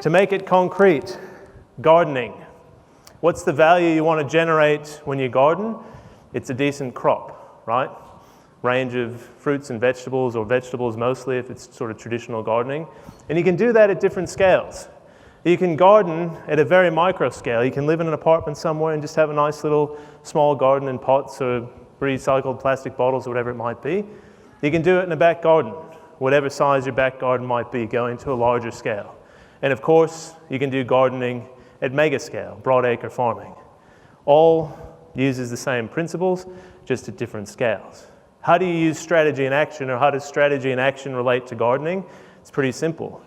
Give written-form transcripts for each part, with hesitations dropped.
To make it concrete, gardening. What's the value you want to generate when you garden? It's a decent crop, right? Range of fruits and vegetables, or vegetables mostly if it's sort of traditional gardening. And you can do that at different scales. You can garden at a very micro scale. You can live in an apartment somewhere and just have a nice little small garden in pots or recycled plastic bottles or whatever it might be. You can do it in a back garden, whatever size your back garden might be, going to a larger scale. And of course, you can do gardening at mega scale, broadacre farming. All uses the same principles, just at different scales. How do you use strategy and action, or how does strategy and action relate to gardening? It's pretty simple.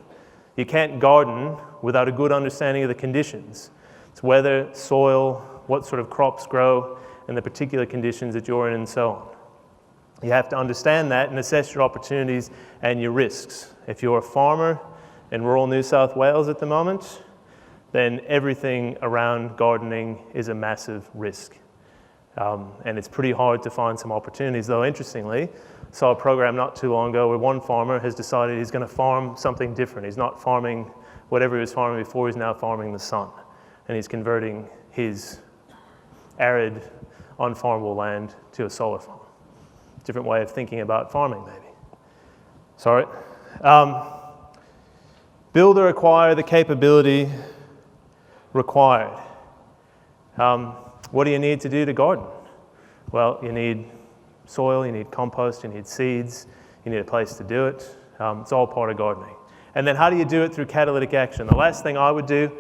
You can't garden without a good understanding of the conditions. It's weather, soil, what sort of crops grow, and the particular conditions that you're in, and so on. You have to understand that and assess your opportunities and your risks. If you're a farmer in rural New South Wales at the moment, then everything around gardening is a massive risk. And it's pretty hard to find some opportunities, though interestingly, I saw a program not too long ago where one farmer has decided he's going to farm something different. He's not farming whatever he was farming before, he's now farming the sun. And he's converting his arid, unfarmable land to a solar farm. Different way of thinking about farming, maybe. Sorry. Build or acquire the capability required. What do you need to do to garden? Well, you need soil, you need compost, you need seeds, you need a place to do it. It's all part of gardening. And then how do you do it through catalytic action? The last thing I would do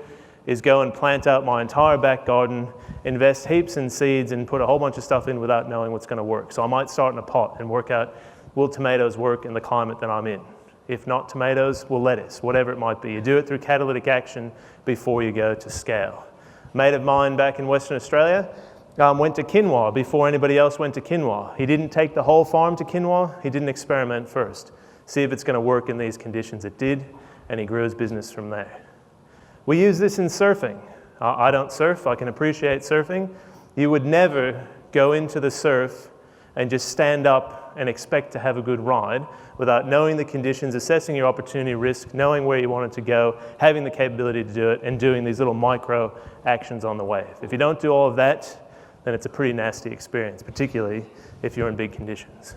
is go and plant out my entire back garden, invest heaps in seeds, and put a whole bunch of stuff in without knowing what's going to work. So I might start in a pot and work out, will tomatoes work in the climate that I'm in? If not tomatoes, will lettuce, whatever it might be. You do it through catalytic action before you go to scale. A mate of mine back in Western Australia went to quinoa before anybody else went to quinoa. He didn't take the whole farm to quinoa. He didn't experiment first. See if it's going to work in these conditions. It did, and he grew his business from there. We use this in surfing. I don't surf. I can appreciate surfing. You would never go into the surf and just stand up and expect to have a good ride without knowing the conditions, assessing your opportunity risk, knowing where you want it to go, having the capability to do it, and doing these little micro actions on the wave. If you don't do all of that, then it's a pretty nasty experience, particularly if you're in big conditions.